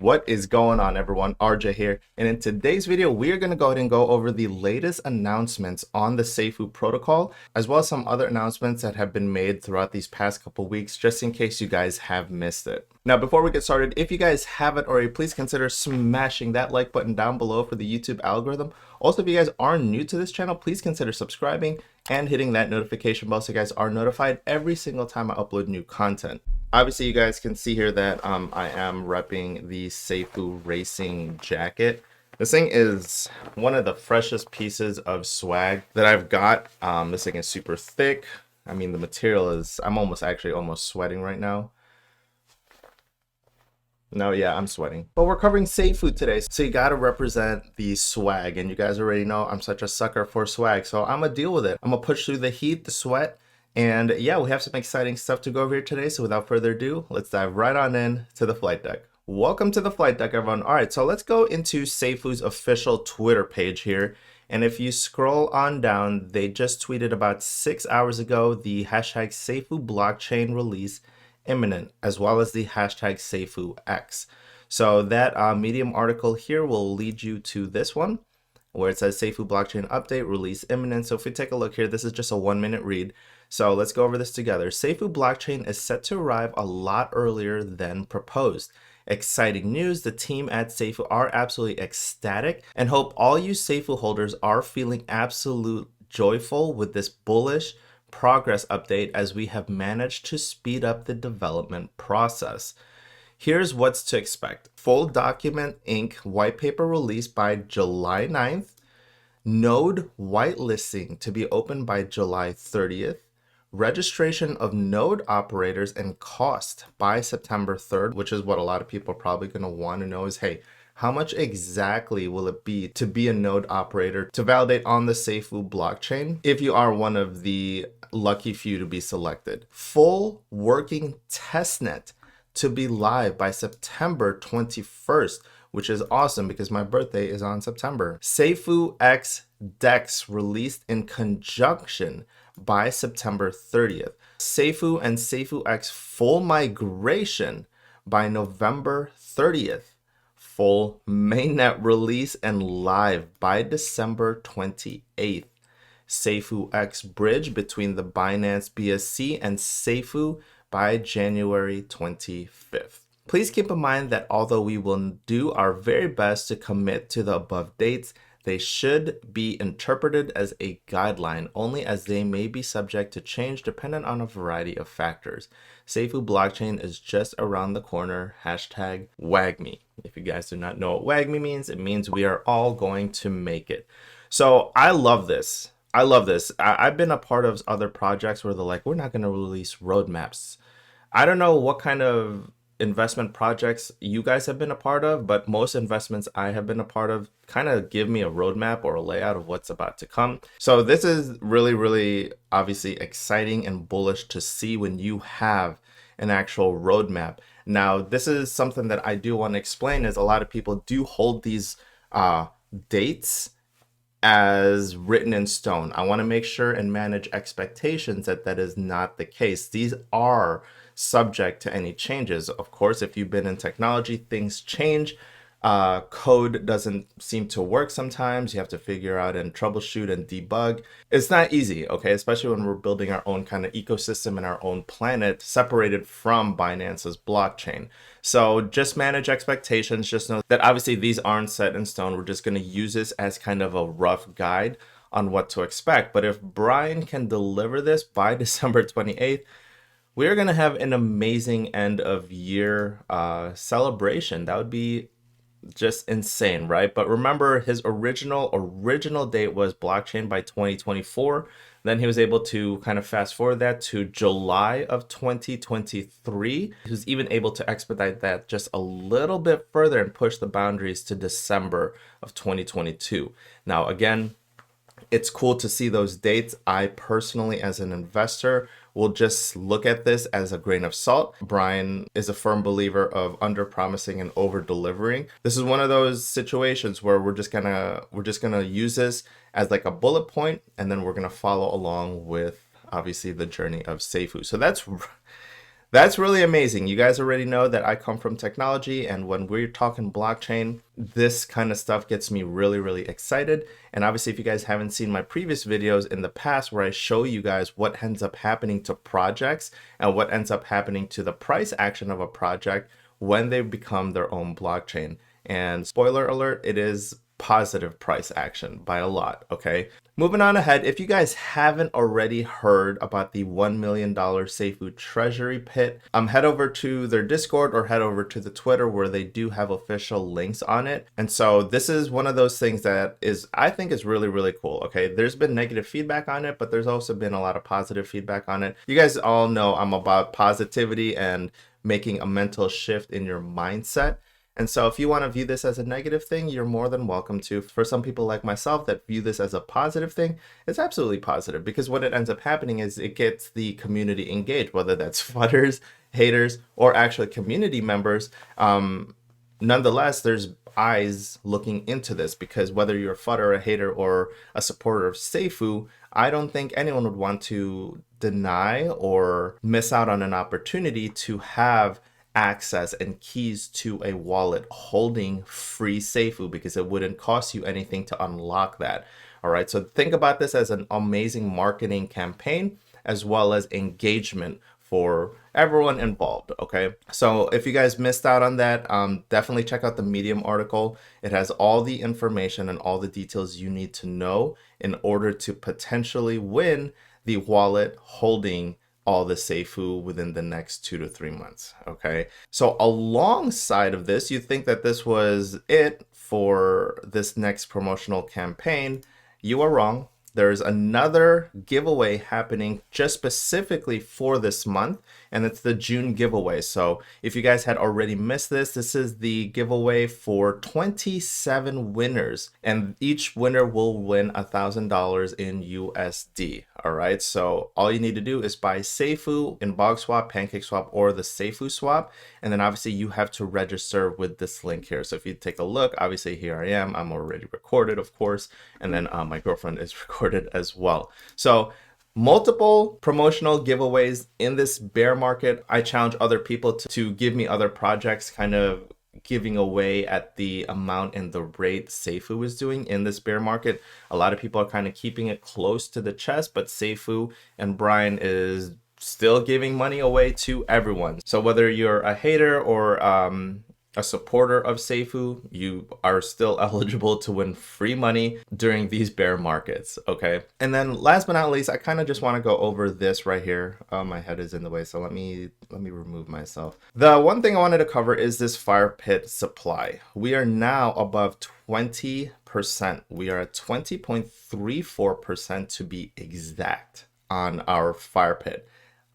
What is going on, everyone? RJ here, and in today's video we are going to go ahead and go over the latest announcements on the Safuu protocol, as well as some other announcements that have been made throughout these past couple weeks, just in case you guys have missed it. Now, before we get started, if you guys haven't already, please consider smashing that like button down below for the YouTube algorithm. Also, if you guys are new to this channel, please consider subscribing and hitting that notification bell so you guys are notified every single time I upload new content. Obviously, you guys can see here that I am repping the Safuu racing jacket. This thing is one of the freshest pieces of swag that I've got. This thing is super thick. I mean, the material is, I'm almost sweating right now. No, yeah, I'm sweating. But we're covering Safuu today, so you gotta represent the swag. And you guys already know I'm such a sucker for swag, so I'm gonna deal with it. I'm gonna push through the heat, the sweat, and yeah, we have some exciting stuff to go over here today. So without further ado, let's dive right on in to the flight deck. Welcome to the flight deck, everyone. All right, so let's go into Safuu's official Twitter page here. And if you scroll on down, they just tweeted about 6 hours ago the hashtag Safuu blockchain release imminent, as well as the hashtag SafuuX. So that Medium article here will lead you to this one where it says Safuu blockchain update release imminent. So if we take a look here, this is just a 1-minute read. So let's go over this together. Safuu blockchain is set to arrive a lot earlier than proposed. Exciting news. The team at Safuu are absolutely ecstatic and hope all you Safuu holders are feeling absolute joyful with this bullish progress update, as we have managed to speed up the development process. Here's what's to expect. Full document Inc. white paper released by July 9th. Node whitelisting to be open by July 30th. Registration of node operators and cost by September 3rd, which is what a lot of people are probably going to want to know is, hey, how much exactly will it be to be a node operator to validate on the Safuu blockchain if you are one of the lucky few to be selected? Full working testnet to be live by September 21st, which is awesome because my birthday is on September. SafuuX DEX released in conjunction by September 30th. Safuu and SafuuX full migration by November 30th. Full mainnet release and live by December 28th. SafuuX bridge between the Binance BSC and Safuu by January 25th. Please keep in mind that although we will do our very best to commit to the above dates, they should be interpreted as a guideline only, as they may be subject to change dependent on a variety of factors. Safuu blockchain is just around the corner. Hashtag WAGME. If you guys do not know what WAGME means, it means we are all going to make it. So I love this. I love this. I've been a part of other projects where they're like, we're not going to release roadmaps. I don't know what kind of investment projects you guys have been a part of, but most investments I have been a part of kind of give me a roadmap or a layout of what's about to come. So this is really obviously exciting and bullish to see when you have an actual roadmap. Now, this is something that I do want to explain, is a lot of people do hold these dates as written in stone. I want to make sure and manage expectations that that is not the case. These are subject to any changes. Of course, if you've been in technology, things change. Code doesn't seem to work sometimes. You have to figure out and troubleshoot and debug. It's not easy, okay? Especially when we're building our own kind of ecosystem and our own planet separated from Binance's blockchain. So just manage expectations. Just know that obviously these aren't set in stone. We're just going to use this as kind of a rough guide on what to expect. But if Brian can deliver this by December 28th, we're going to have an amazing end of year celebration. That would be just insane, right? But remember, his original date was blockchain by 2024. Then he was able to kind of fast forward that to July of 2023. He was even able to expedite that just a little bit further and push the boundaries to December of 2022. Now, again, it's cool to see those dates. I personally, as an investor, will just look at this as a grain of salt. Brian is a firm believer of under promising and over delivering. This is one of those situations where we're just gonna use this as like a bullet point, and then we're gonna follow along with obviously the journey of Safuu. So That's really amazing. You guys already know that I come from technology, and when we're talking blockchain, this kind of stuff gets me really, really excited. And obviously, if you guys haven't seen my previous videos in the past where I show you guys what ends up happening to projects and what ends up happening to the price action of a project when they become their own blockchain. And spoiler alert, it is positive price action by a lot, okay? Moving on ahead, if you guys haven't already heard about the $1 million Safuu treasury pit, head over to their Discord or head over to the Twitter where they do have official links on it. And so this is one of those things that I think is really, really cool, okay? There's been negative feedback on it, but there's also been a lot of positive feedback on it. You guys all know I'm about positivity and making a mental shift in your mindset. And so if you want to view this as a negative thing, you're more than welcome to. For some people like myself that view this as a positive thing, it's absolutely positive, because what it ends up happening is it gets the community engaged, whether that's fudders, haters, or actually community members. Nonetheless, there's eyes looking into this, because whether you're a fudder, a hater, or a supporter of Safuu, I don't think anyone would want to deny or miss out on an opportunity to have access and keys to a wallet holding free Safuu, because it wouldn't cost you anything to unlock that. All right, so think about this as an amazing marketing campaign as well as engagement for everyone involved. Okay, so if you guys missed out on that, definitely check out the Medium article. It has all the information and all the details you need to know in order to potentially win the wallet holding all the Safuu within the next 2 to 3 months. Okay, so alongside of this, you think that this was it for this next promotional campaign. You are wrong. There's another giveaway happening just specifically for this month, and it's the June giveaway. So if you guys had already missed this, this is the giveaway for 27 winners, and each winner will win $1,000 in USD. All right, so all you need to do is buy Safuu in BogSwap, PancakeSwap, or the Safuu swap, and then obviously you have to register with this link here. So if you take a look, obviously here I am. I'm already recorded, of course, and then my girlfriend is recorded as well. So multiple promotional giveaways in this bear market. I challenge other people to give me other projects kind of giving away at the amount and the rate Safuu is doing in this bear market. A lot of people are kind of keeping it close to the chest, but Safuu and Brian is still giving money away to everyone. So whether you're a hater or a supporter of Safuu, you are still eligible to win free money during these bear markets, okay? And then last but not least, I kind of just want to go over this right here. My head is in the way, so let me remove myself. The one thing I wanted to cover is this fire pit supply. We are now above 20%. We are at 20.34% to be exact on our fire pit.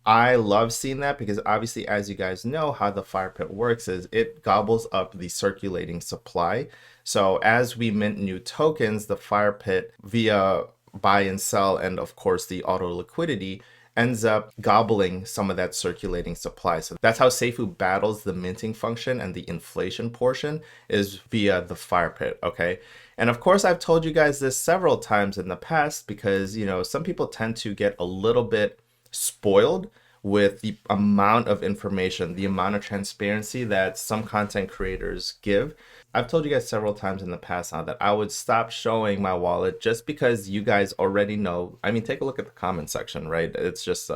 I love seeing that, because obviously, as you guys know, how the fire pit works is it gobbles up the circulating supply. So as we mint new tokens, the fire pit via buy and sell, and of course the auto liquidity, ends up gobbling some of that circulating supply. So that's how Safuu battles the minting function, and the inflation portion is via the fire pit, okay? And of course, I've told you guys this several times in the past, because, you know, some people tend to get a little bit spoiled with the amount of information, the amount of transparency that some content creators give. I've told you guys several times in the past now that I would stop showing my wallet just because you guys already know. I mean, take a look at the comment section, right? It's just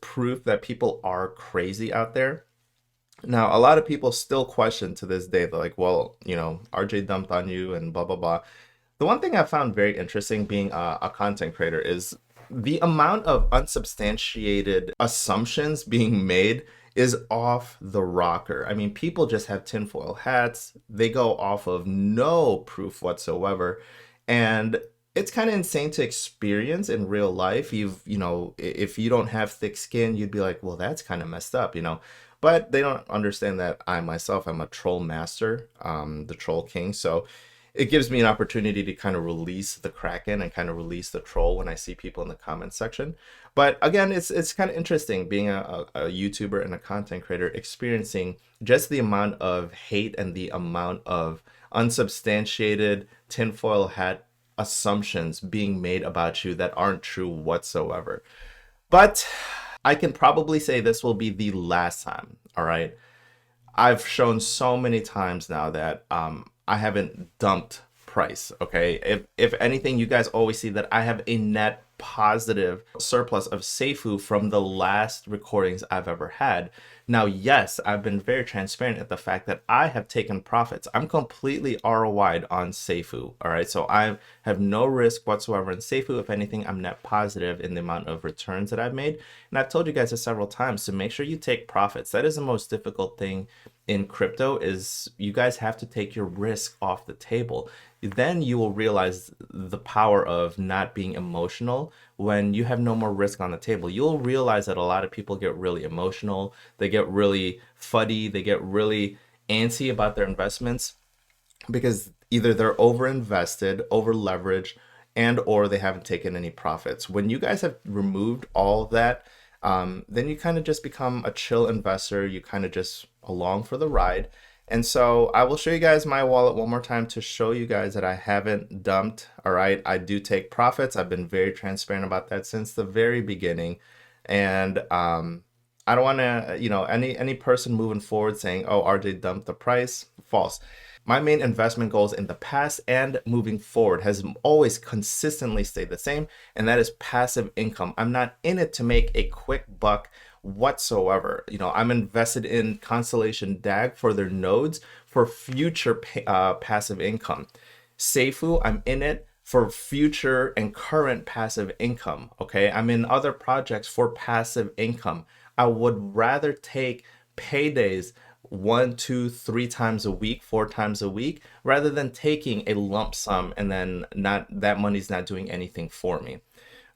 proof that people are crazy out there. Now, a lot of people still question to this day. They're like, well, you know, RJ dumped on you and blah, blah, blah. The one thing I found very interesting being a content creator is the amount of unsubstantiated assumptions being made is off the rocker. I mean, people just have tinfoil hats. They go off of no proof whatsoever. And it's kind of insane to experience in real life. You know, if you don't have thick skin, you'd be like, well, that's kind of messed up, you know. But they don't understand that I myself am a troll master, the troll king. So it gives me an opportunity to kind of release the Kraken and kind of release the troll when I see people in the comment section. But again, it's kind of interesting being a YouTuber and a content creator, experiencing just the amount of hate and the amount of unsubstantiated tinfoil hat assumptions being made about you that aren't true whatsoever. But I can probably say this will be the last time. All right. I've shown so many times now that I haven't dumped price. Okay. If anything, you guys always see that I have a net positive surplus of Safuu from the last recordings I've ever had. Now, yes, I've been very transparent at the fact that I have taken profits. I'm completely ROI'd on Safuu. All right. So I have no risk whatsoever in Safuu. If anything, I'm net positive in the amount of returns that I've made. And I've told you guys this several times to make sure you take profits. That is the most difficult thing in crypto, is you guys have to take your risk off the table. Then you will realize the power of not being emotional when you have no more risk on the table. You'll realize that a lot of people get really emotional, they get really fuddy, they get really antsy about their investments because either they're over invested, over leveraged, and or they haven't taken any profits. When you guys have removed all of that, then you kind of just become a chill investor. You kind of just along for the ride. And so I will show you guys my wallet one more time to show you guys that I haven't dumped. All right. I do take profits. I've been very transparent about that since the very beginning. And I don't want to, any person moving forward saying, oh, RJ dumped the price. False. My main investment goals in the past and moving forward has always consistently stayed the same, and that is passive income. I'm not in it to make a quick buck whatsoever. I'm invested in Constellation DAG for their nodes for future passive income. Safuu, I'm in it for future and current passive income. Okay, I'm in other projects for passive income. I would rather take paydays 1, 2, 3 times a week, 4 times a week, rather than taking a lump sum and then that money's not doing anything for me.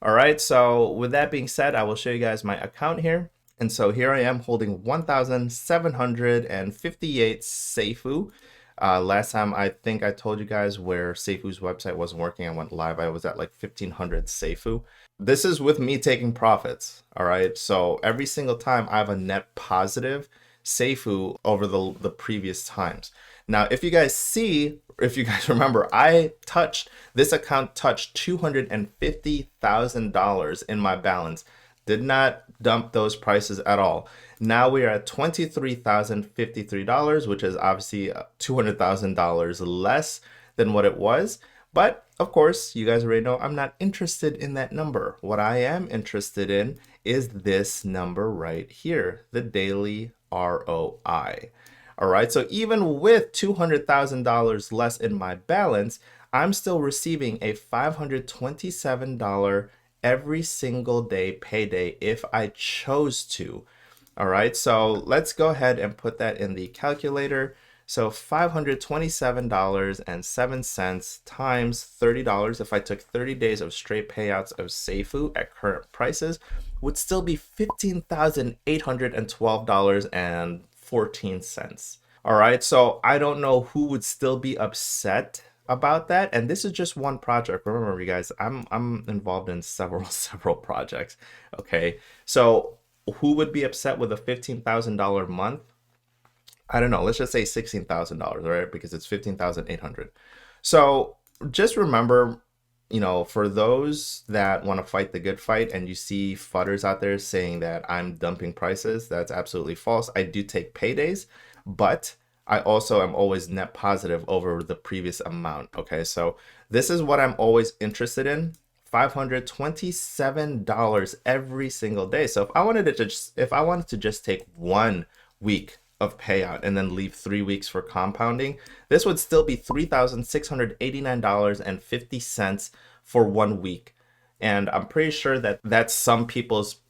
All right, so with that being said, I will show you guys my account here. And so here I am holding 1,758 Safuu. Last time I think I told you guys where Safuu's website wasn't working, I went live. I was at like 1,500 Safuu. This is with me taking profits. All right, so every single time I have a net positive Safuu over the previous times. Now, if you guys remember, this account touched $250,000 in my balance. Did not dump those prices at all. Now we are at $23,053, which is obviously $200,000 less than what it was. But of course, you guys already know I'm not interested in that number. What I am interested in is this number right here, the daily ROI. All right, so even with $200,000 less in my balance, I'm still receiving a $527 every single day payday if I chose to. All right, so let's go ahead and put that in the calculator. So $527.07 times $30, if I took 30 days of straight payouts of Safuu at current prices, would still be $15,812.14. All right, so I don't know who would still be upset about that, and this is just one project. Remember, you guys, I'm involved in several projects. Okay, so who would be upset with a $15,000 month? I don't know. Let's just say $16,000, right? Because it's 15,800. So just remember, for those that want to fight the good fight, and you see fudders out there saying that I'm dumping prices, that's absolutely false. I do take paydays, but I also am always net positive over the previous amount. Okay, so this is what I'm always interested in. $527 every single day. So if I wanted to just take 1 week of payout and then leave 3 weeks for compounding, this would still be $3,689.50 for 1 week. And I'm pretty sure that that's some people's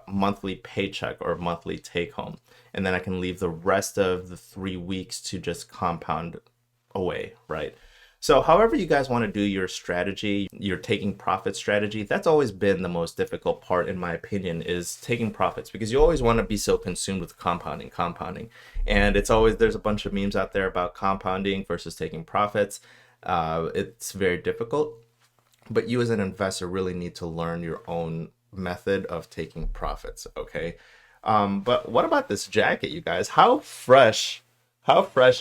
monthly paycheck or monthly take home. And then I can leave the rest of the 3 weeks to just compound away, right? So however you guys want to do your strategy, your taking profit strategy, that's always been the most difficult part, in my opinion, is taking profits, because you always want to be so consumed with compounding. And there's a bunch of memes out there about compounding versus taking profits. It's very difficult, but you as an investor really need to learn your own method of taking profits, okay? But what about this jacket, you guys? How fresh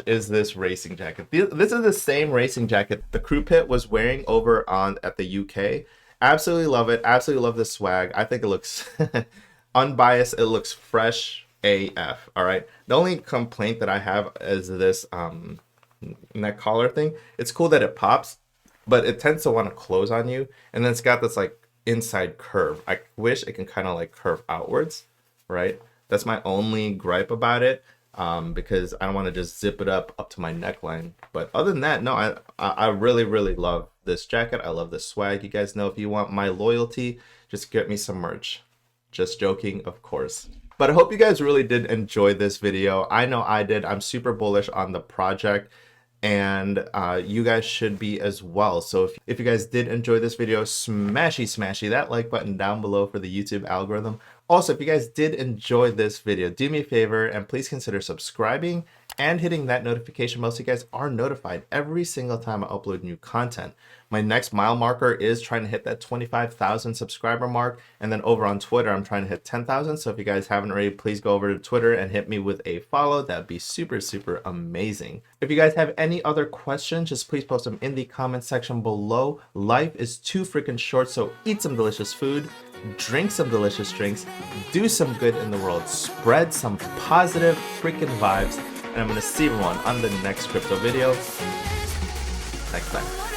is this racing jacket? This is the same racing jacket the crew pit was wearing over at the UK. Absolutely love it. Absolutely love the swag. I think it looks unbiased, it looks fresh AF. All right. The only complaint that I have is this neck collar thing. It's cool that it pops, but it tends to want to close on you, and then it's got this like inside curve. I wish it can kind of like curve outwards, right? That's my only gripe about it, because I don't want to just zip it up to my neckline. But other than that, no, I really love this jacket. I love this swag. You guys know, if you want my loyalty, just get me some merch. Just joking, of course. But I hope you guys really did enjoy this video. I know I did. I'm super bullish on the project, and you guys should be as well. So if you guys did enjoy this video, smashy that like button down below for the YouTube algorithm. Also, if you guys did enjoy this video, do me a favor and please consider subscribing and hitting that notification bell so you guys are notified every single time I upload new content. My next mile marker is trying to hit that 25,000 subscriber mark, and then over on Twitter I'm trying to hit 10,000. So if you guys haven't already, please go over to Twitter and hit me with a follow. That'd be super amazing. If you guys have any other questions, just please post them in the comment section below. Life is too freaking short, so eat some delicious food, drink some delicious drinks, do some good in the world, spread some positive freaking vibes, and I'm gonna see everyone on the next crypto video next time.